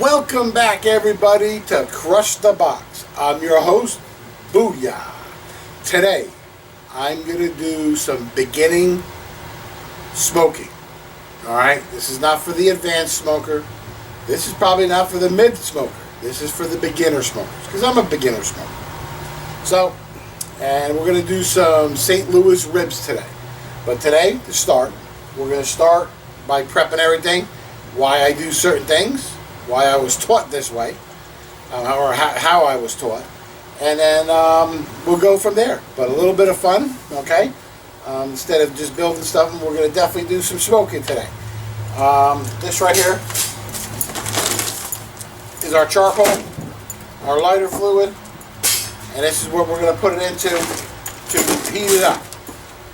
Welcome back, everybody, to Crush the Box. I'm your host, Booyah. Today, I'm going to do some beginning smoking. Alright, this is not for the advanced smoker. This is probably not for the mid smoker. This is for the beginner smokers, because I'm a beginner smoker. So, and we're going to do some St. Louis ribs today. But today, to start, we're going to start by prepping everything, why I do certain things, why I was taught this way, or how I was taught, and then we'll go from there. But a little bit of fun, okay? Instead of just building stuff, we're going to definitely do some smoking today. This right here is our charcoal, our lighter fluid, and this is what we're going to put it into to heat it up.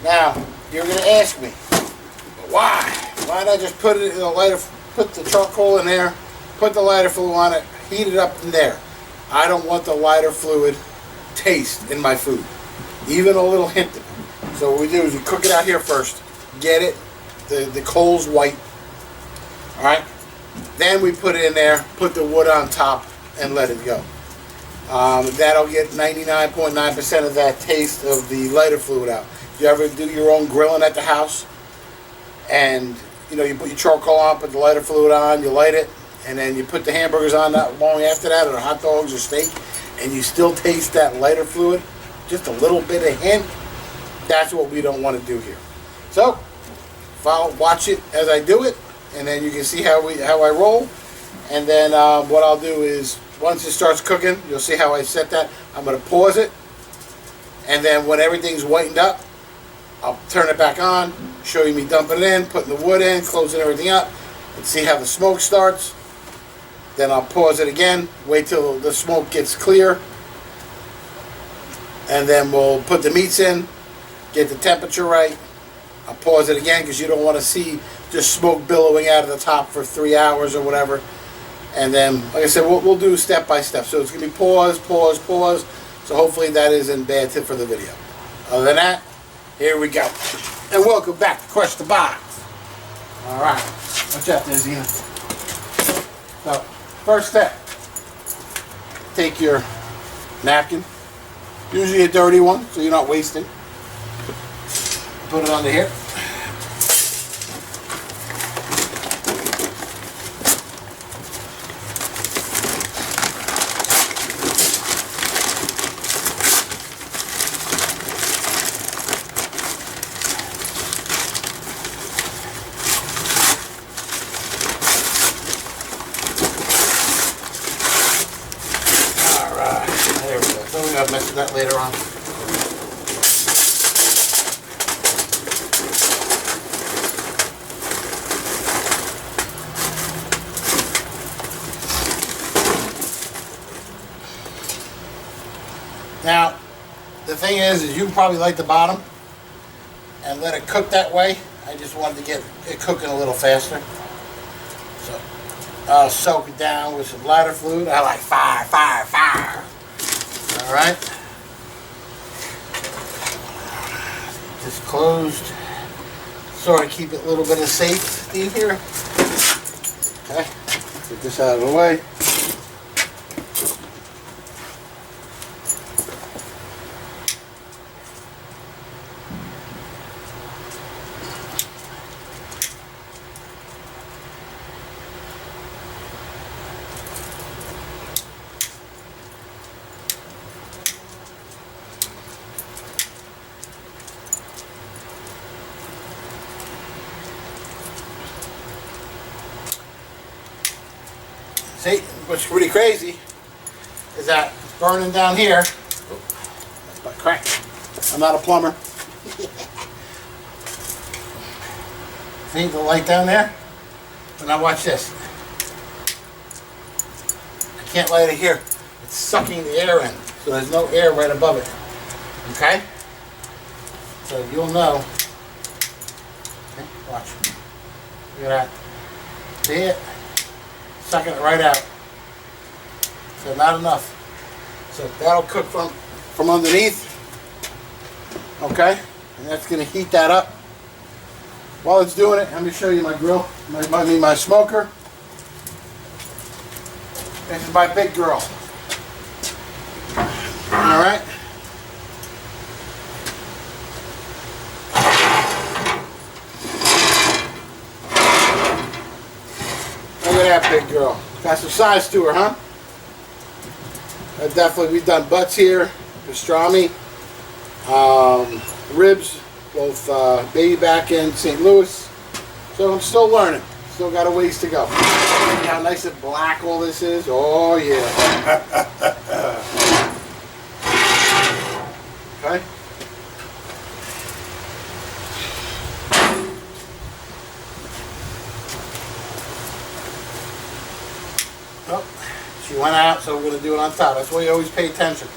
Now, you're going to ask me, why? Why not just put it in the lighter, put the charcoal in there, put the lighter fluid on it, heat it up in there. I don't want the lighter fluid taste in my food, even a little hint of it. So what we do is we cook it out here first, get it, the coal's white, all right? Then we put it in there, put the wood on top, and let it go. That'll get 99.9% of that taste of the lighter fluid out. You ever do your own grilling at the house? And you know, you put your charcoal on, put the lighter fluid on, you light it, and then you put the hamburgers on not long after that, or the hot dogs or steak, and you still taste that lighter fluid, just a little bit of hint. That's what we don't want to do here. So, watch it as I do it, and then you can see how I roll. And then what I'll do is, once it starts cooking, you'll see how I set that. I'm going to pause it, and then when everything's whitened up, I'll turn it back on, show you me dumping it in, putting the wood in, closing everything up, and see how the smoke starts. Then I'll pause it again, wait till the smoke gets clear, and then we'll put the meats in, get the temperature right. I'll pause it again because you don't want to see just smoke billowing out of the top for 3 hours or whatever. And then, like I said, we'll do step by step. So it's going to be pause, pause, pause. So hopefully that isn't a bad tip for the video. Other than that, here we go. And welcome back to Crush the Box. Alright, watch out there, Zena. So, first step, take your napkin, usually a dirty one, so you're not wasting. Put it under here. I'll mess with that later on. Now, the thing is you can probably light the bottom and let it cook that way. I just wanted to get it cooking a little faster. So, I'll soak it down with some lighter fluid. I like fire, fire, fire. Alright, this closed, sort of keep it a little bit of safety here. Okay, get this out of the way. See, what's pretty crazy is that burning down here. Oh, that's my crack. I'm not a plumber. See the light down there? So now watch this. I can't light it here. It's sucking the air in, so there's no air right above it. Okay? So you'll know. Okay, watch. Look at that. See it? Sucking it right out. So not enough. So that'll cook from underneath. Okay? And that's going to heat that up. While it's doing it, let me show you my grill, my smoker. This is my big girl. Alright. Look at that big girl. Got some size to her, huh? Definitely, we've done butts here, pastrami, ribs, both baby back and St. Louis. So I'm still learning. Still got a ways to go. See how nice and black all this is? Oh yeah. Okay. Oh, she went out, so we're going to do it on top. That's why you always pay attention.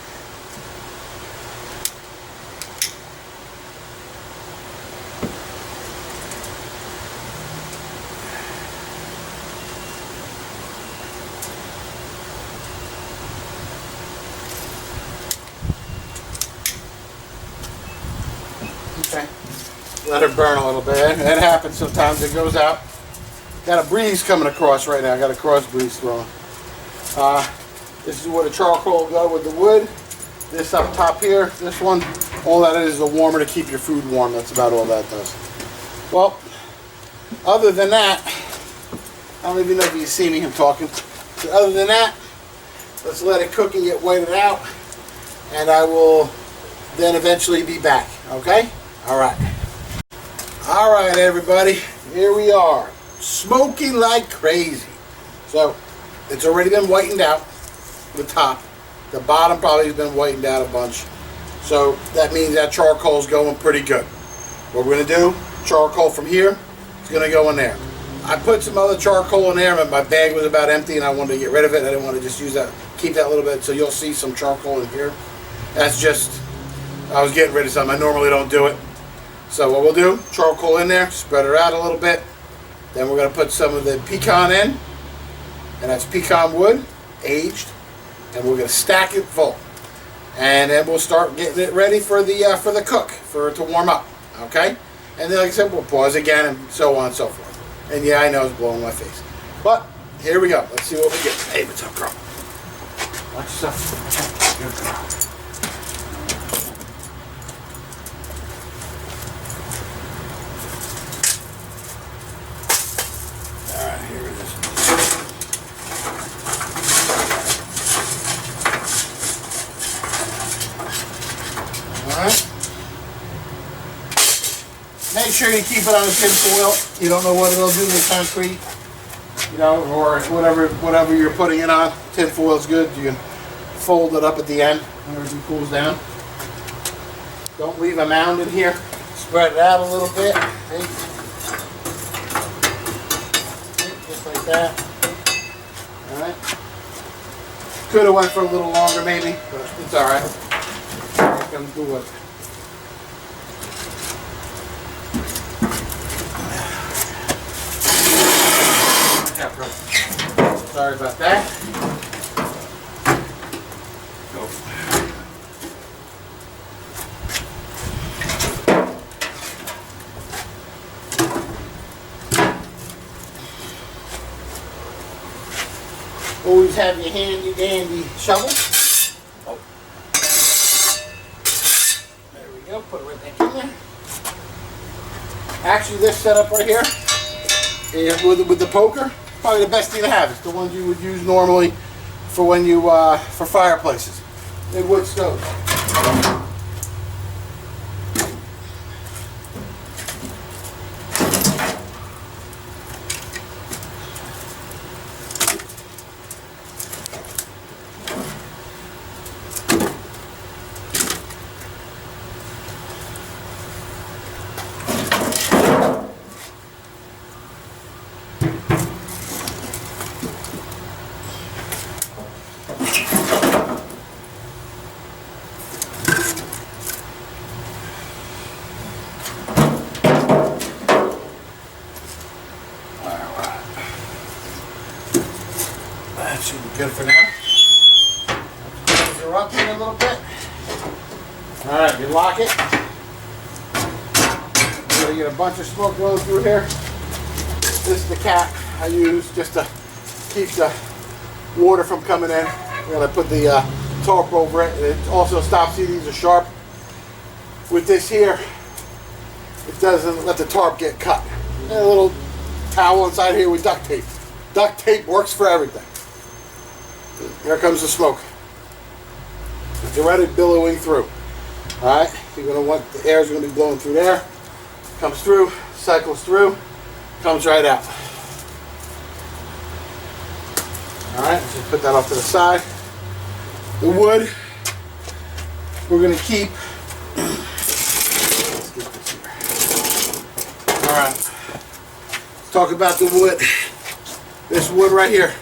Okay. Let her burn a little bit. That happens sometimes. It goes out. Got a breeze coming across right now. I got a cross breeze throwing. This is where the charcoal will go with the wood. This up top here, this one, all that is a warmer to keep your food warm. That's about all that does. Well, other than that, I don't even know if you see me, I'm talking. So other than that, let's let it cook and get whited out, and I will then eventually be back, okay? All right. All right, everybody, here we are, smoking like crazy. So, it's already been whitened out, the top. The bottom probably has been whitened out a bunch. So that means that charcoal's going pretty good. What we're going to do, charcoal from here is going to go in there. I put some other charcoal in there, but my bag was about empty and I wanted to get rid of it. I didn't want to just use that, keep that little bit, so you'll see some charcoal in here. That's just, I was getting rid of something. I normally don't do it. So what we'll do, charcoal in there, spread her out a little bit. Then we're going to put some of the pecan in. And that's pecan wood, aged, and we're going to stack it full. And then we'll start getting it ready for the cook, for it to warm up, okay? And then, like I said, we'll pause again, and so on and so forth. And yeah, I know it's blowing my face. But, here we go. Let's see what we get. Hey, what's up, girl? Watch yourself. Good girl. Make sure you keep it on a tin foil. You don't know what it'll do to the concrete, you know, or whatever you're putting it on. Tin foil is good. You can fold it up at the end when everything cools down. Don't leave a mound in here. Spread it out a little bit. See? Just like that. All right. Could have went for a little longer, maybe, but it's all right. Here comes the wood. Sorry about that. Go. Always have your handy dandy shovel. Oh. There we go. Put it right back in there. Actually, this setup right here with the poker. Probably the best thing to have. It's the ones you would use normally for when you for fireplaces. Big wood stoves. Should be good for now. Close her up in a little bit. Alright, you lock it. You're going to get a bunch of smoke going through here. This is the cap I use just to keep the water from coming in. We're going to put the tarp over it. And it also stops, see these are sharp. With this here, it doesn't let the tarp get cut. And a little towel inside here with duct tape. Duct tape works for everything. Here comes the smoke. It's already billowing through. Alright, you're going to want, the air is going to be blowing through there. Comes through, cycles through, comes right out. Alright, let's just put that off to the side. The wood, we're going to keep. Let's get this here. Alright, let's talk about the wood. This wood right here.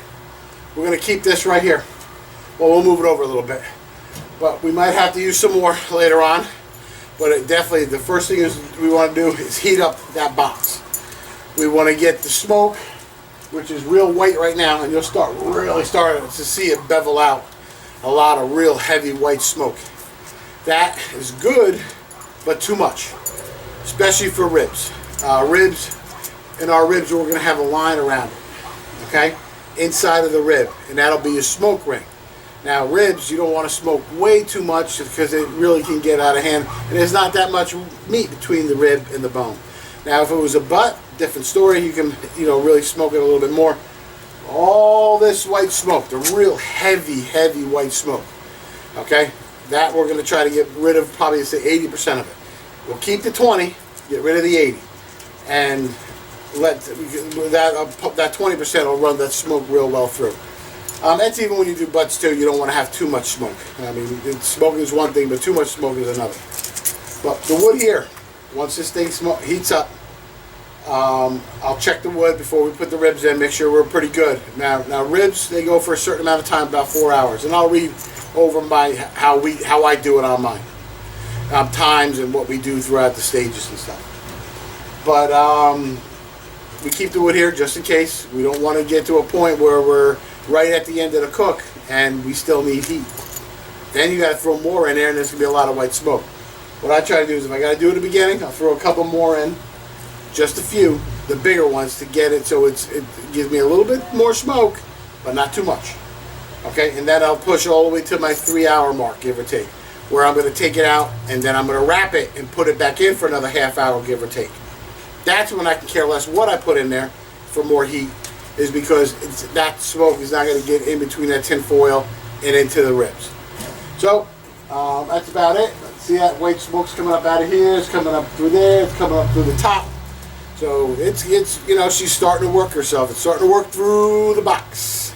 We're going to keep this right here. Well, we'll move it over a little bit. But we might have to use some more later on. But it definitely, the first thing is we want to do is heat up that box. We want to get the smoke, which is real white right now, and you'll start really starting to see it bevel out. A lot of real heavy white smoke. That is good, but too much, especially for ribs. In our ribs, we're going to have a line around it, okay, inside of the rib, and that'll be your smoke ring. Now, ribs, you don't want to smoke way too much because it really can get out of hand, and there's not that much meat between the rib and the bone. Now, if it was a butt, different story. You can, really smoke it a little bit more. All this white smoke, the real heavy, heavy white smoke, okay, that we're going to try to get rid of, probably say 80% of it. We'll keep the 20, get rid of the 80, and let that 20% will run that smoke real well through. That's even when you do butts too. You don't want to have too much smoke. I mean, smoking is one thing, but too much smoke is another. But the wood here, once this thing heats up, I'll check the wood before we put the ribs in, make sure we're pretty good. Now ribs, they go for a certain amount of time, about 4 hours, and I'll read over how I do it on mine, times and what we do throughout the stages and stuff. But we keep the wood here just in case. We don't want to get to a point where we're right at the end of the cook and we still need heat. Then you got to throw more in there, and there's going to be a lot of white smoke. What I try to do is, if I got to do it at the beginning, I'll throw a couple more in. Just a few, the bigger ones, to get it so it gives me a little bit more smoke, but not too much. Okay, and then I'll push all the way to my 3-hour mark, give or take, where I'm going to take it out, and then I'm going to wrap it and put it back in for another half hour, give or take. That's when I can care less what I put in there for more heat, is because that smoke is not going to get in between that tin foil and into the ribs. So, that's about it. See that white smoke's coming up out of here, it's coming up through there, it's coming up through the top. So it's she's starting to work herself. It's starting to work through the box.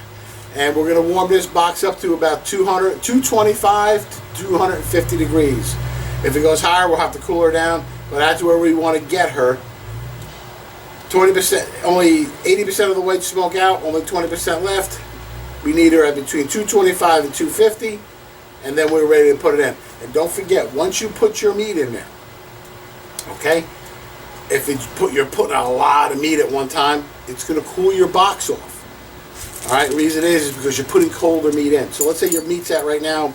And we're going to warm this box up to about 225 to 250 degrees. If it goes higher, we'll have to cool her down, but that's where we want to get her. 20%, only 80% of the white smoke out, only 20% left. We need her at between 225 and 250, and then we're ready to put it in. And don't forget, once you put your meat in there, okay, if you're putting a lot of meat at one time, it's going to cool your box off. All right, the reason is because you're putting colder meat in. So let's say your meat's at right now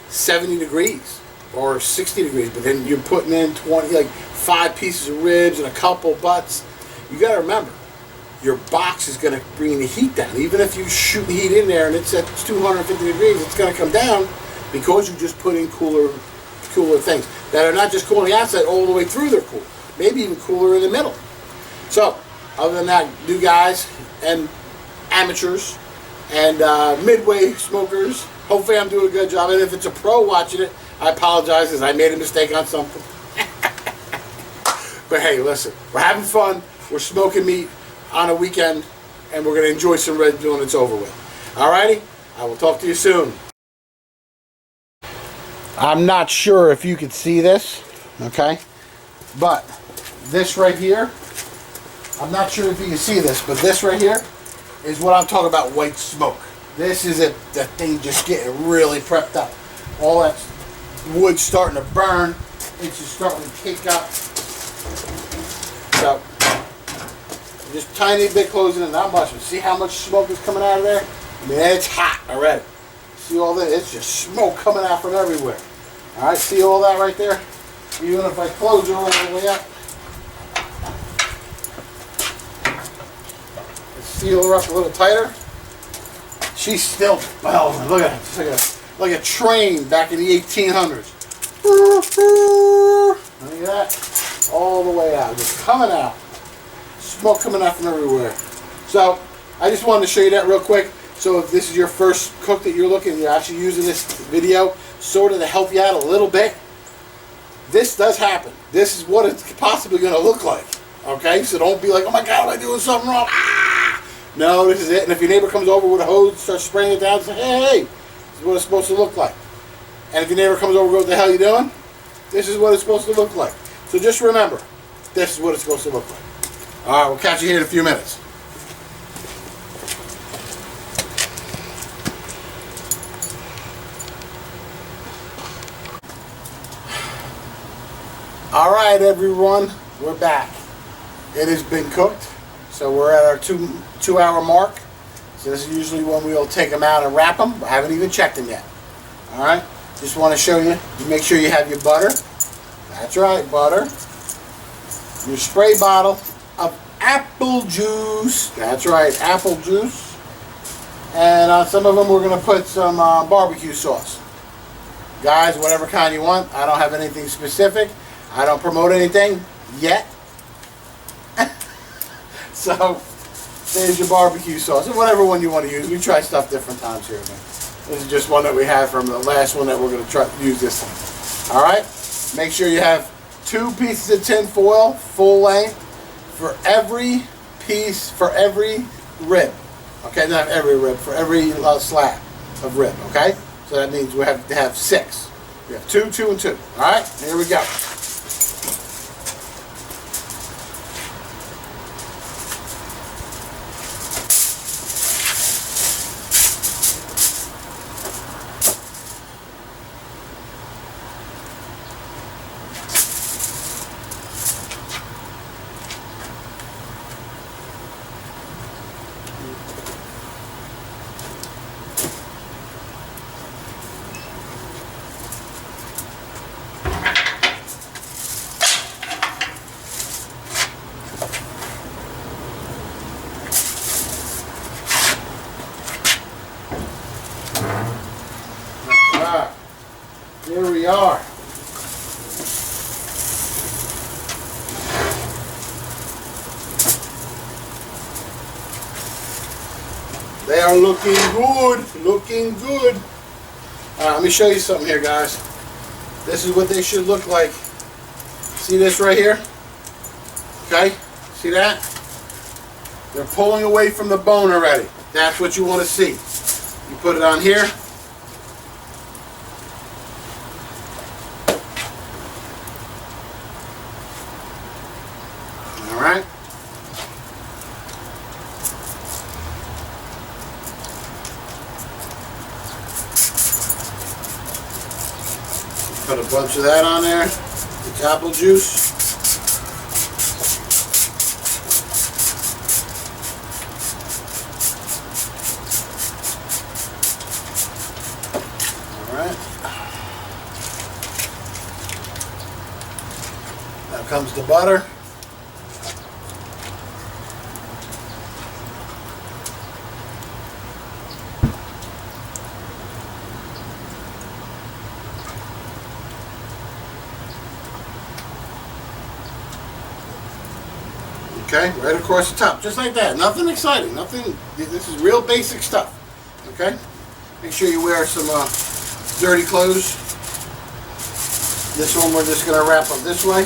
70 degrees or 60 degrees, but then you're putting in 5 pieces of ribs and a couple butts. You got to remember, your box is going to bring the heat down. Even if you shoot the heat in there and it's at 250 degrees, it's going to come down because you just put in cooler things that are not just cooling outside all the way through. They're cool, maybe even cooler in the middle. So, other than that, new guys and amateurs and midway smokers, hopefully I'm doing a good job. And if it's a pro watching it, I apologize because I made a mistake on something. But hey, listen, we're having fun. We're smoking meat on a weekend, and we're going to enjoy some ribs when it's over with. Alrighty? I will talk to you soon. I'm not sure if you can see this, okay? But this right here, I'm not sure if you can see this, but this right here is what I'm talking about, white smoke. This is it, that thing just getting really prepped up. All that wood starting to burn. It's just starting to kick up. So, just tiny bit closing in, not much. But see how much smoke is coming out of there? I mean, it's hot already. See all that? It's just smoke coming out from everywhere. All right, see all that right there? Even if I close it all the way up, seal her up a little tighter. She's still, well, look at it. It's like a train back in the 1800s. Look at that. All the way out. Just coming out. Smoke coming out from everywhere. So, I just wanted to show you that real quick. So if this is your first cook that you're actually using this video sort of to help you out a little bit, this does happen. This is what it's possibly going to look like. Okay? So don't be like, oh my God, am I doing something wrong? Ah! No, this is it. And if your neighbor comes over with a hose, starts spraying it down, say, hey, this is what it's supposed to look like. And if your neighbor comes over and goes, what the hell are you doing? This is what it's supposed to look like. So just remember, this is what it's supposed to look like. All right, we'll catch you here in a few minutes. All right, everyone, we're back. It has been cooked, so we're at our two-hour mark. So this is usually when we'll take them out and wrap them. I haven't even checked them yet. All right, just want to show you. Make sure you have your butter. That's right, butter. Your spray bottle of apple juice. That's right, apple juice. And on some of them, we're going to put some barbecue sauce. Guys, whatever kind you want. I don't have anything specific. I don't promote anything yet. So, there's your barbecue sauce. And whatever one you want to use. We try stuff different times here. This is just one that we had from the last one that we're going to try to use this time. Alright? Make sure you have 2 pieces of tin foil, full length, for every piece, for every rib. Okay, not every rib, for every slab of rib. Okay? So that means we have to have 6. We have 2, 2, and 2. Alright? Here we go. Here we are. They are looking good, looking good. Let me show you something here, guys. This is what they should look like. See this right here? Okay, see that? They're pulling away from the bone already. That's what you want to see. You put it on here. Alright. Put a bunch of that on there. It's apple juice. Alright. Now comes the butter. Okay, right across the top, just like that. Nothing exciting, nothing. This is real basic stuff. Okay, make sure you wear some dirty clothes. This one we're just gonna wrap up this way.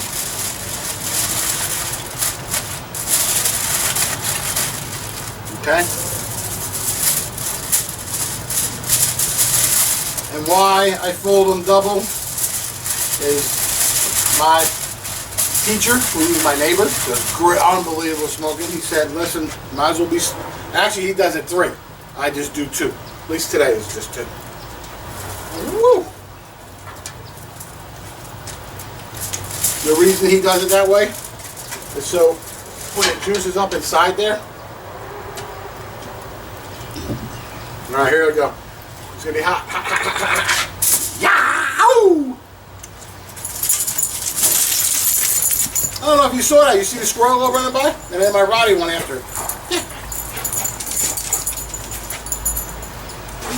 Okay. And why I fold them double is my teacher, who is my neighbor, does great, unbelievable smoking. He said, listen, might as well be, actually he does it 3. I just do 2. At least today is just 2. Woo! The reason he does it that way is so when it juices up inside there. Alright, here we go. It's going to be hot. Hot, hot, hot, hot, hot. Yow! I don't know if you saw that. You see the squirrel go running by? And then my Rottie went after it.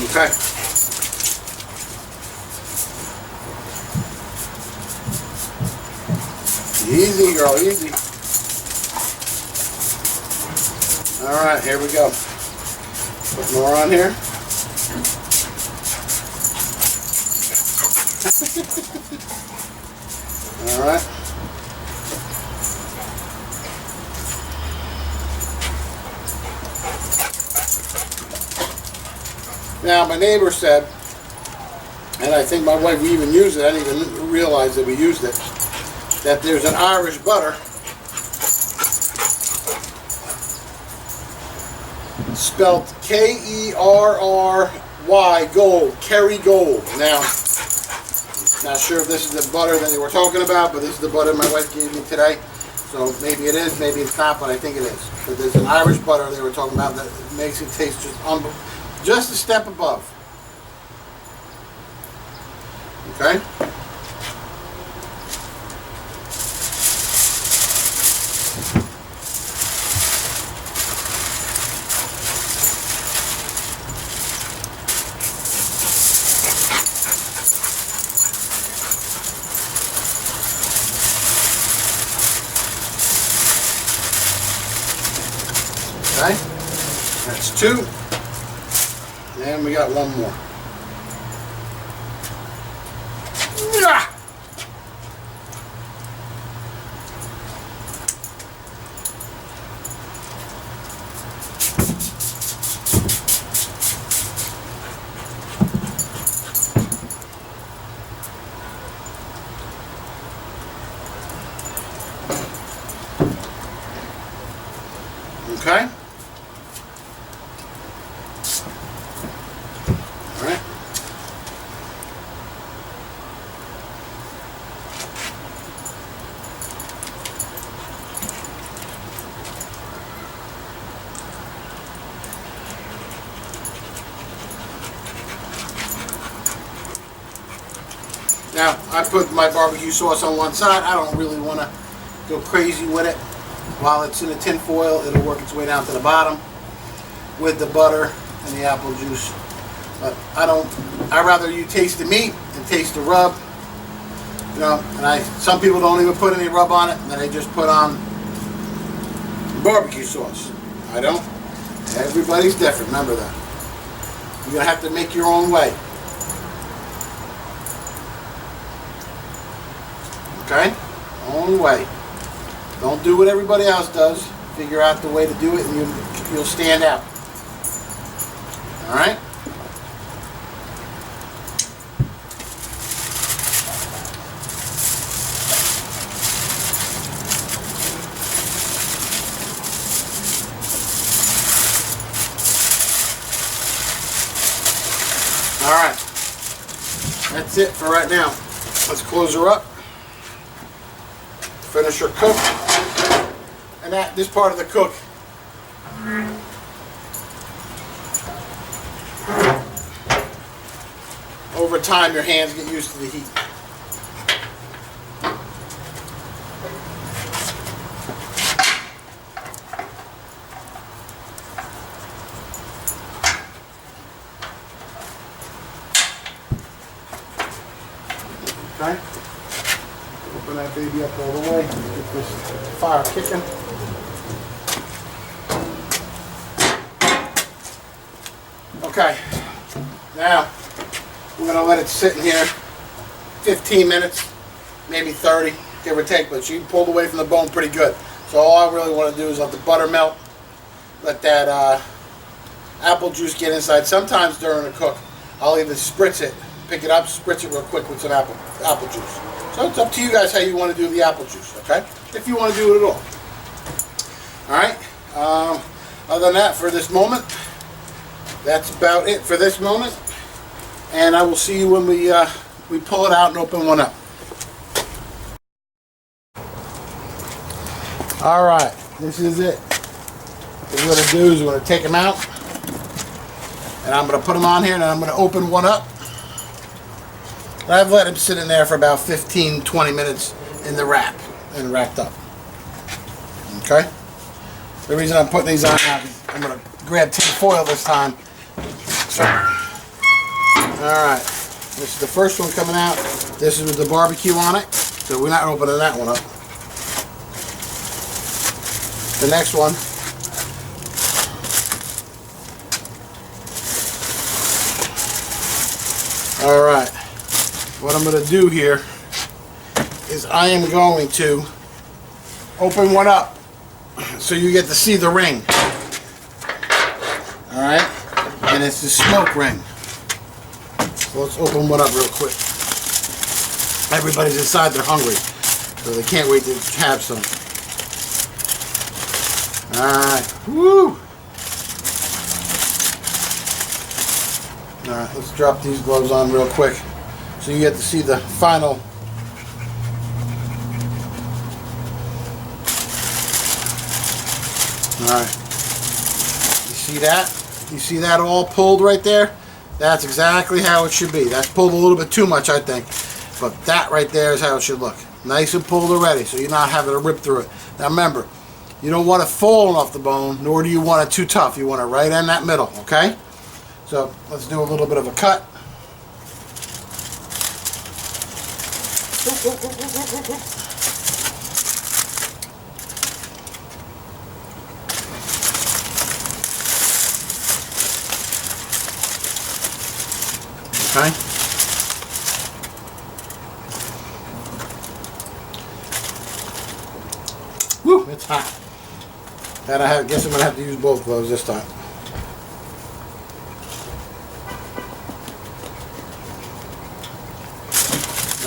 Okay. Easy, girl, easy. Alright, here we go. Put more on here. Alright. Now, my neighbor said, and I think my wife even used it, I didn't even realize that we used it, that there's an Irish butter spelled K-E-R-R-Y, Gold, Kerry Gold. Now, not sure if this is the butter that they were talking about, but this is the butter my wife gave me today. So maybe it is, maybe it's not, but I think it is. But there's an Irish butter they were talking about that makes it taste just a step above. Okay? Okay, that's two, and we got one more. Yeah. Okay. Now, I put my barbecue sauce on one side. I don't really want to go crazy with it. While it's in the tin foil, it'll work its way down to the bottom with the butter and the apple juice. But I'd rather you taste the meat and taste the rub. You know, and some people don't even put any rub on it, and they just put on barbecue sauce. I don't. Everybody's different, remember that. You're going to have to make your own way. Okay? Own way. Don't do what everybody else does. Figure out the way to do it and you'll stand out. Alright? Alright. That's it for right now. Let's close her up. Finish her cook. And this part of the cook over time your hands get used to the heat. Okay? Open that baby up all the way. Get this fire kicking. Okay, now we're going to let it sit in here 15 minutes, maybe 30, give or take, but she pulled away from the bone pretty good. So all I really want to do is let the butter melt, let that apple juice get inside. Sometimes during the cook, I'll either spritz it, pick it up, spritz it real quick with some apple juice. So it's up to you guys how you want to do the apple juice, okay? If you want to do it at all. Alright, other than that, for this moment, that's about it for this moment. And I will see you when we pull it out and open one up. Alright, this is it. What we're going to do is we're going to take them out. And I'm going to put them on here and I'm going to open one up. And I've let them sit in there for about 15-20 minutes in the wrap and wrapped up. Okay? The reason I'm putting these on now is I'm going to grab tin foil this time. So Alright, this is the first one coming out. This is with the barbecue on it, so we're not opening that one up. The next one. Alright, what I'm going to do here is I am going to open one up so you get to see the ring. Alright, and it's the smoke ring. So let's open one up real quick. Everybody's inside, they're hungry, so they can't wait to have some. Alright, woo! Alright, let's drop these gloves on real quick so you get to see the final. Alright, you see that? You see that all pulled right there? That's exactly how it should be. That's pulled a little bit too much, I think. But that right there is how it should look. Nice and pulled already, so you're not having to rip through it. Now remember, you don't want it falling off the bone, nor do you want it too tough. You want it right in that middle, okay? So let's do a little bit of a cut. Okay. Woo, it's hot. And I guess I'm going to have to use both gloves this time.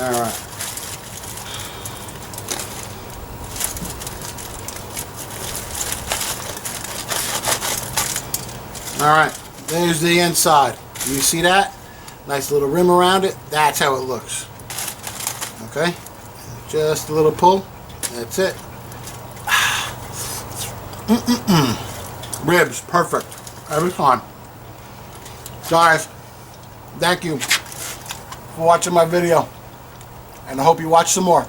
Alright. Alright, there's the inside. You see that? Nice little rim around it. That's how it looks. Okay? Just a little pull. That's it. Ribs, perfect. Every time. Guys, thank you for watching my video. And I hope you watch some more.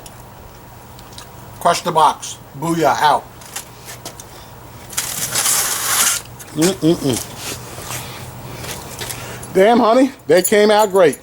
Crush the box. Booyah, out. Damn, honey, they came out great.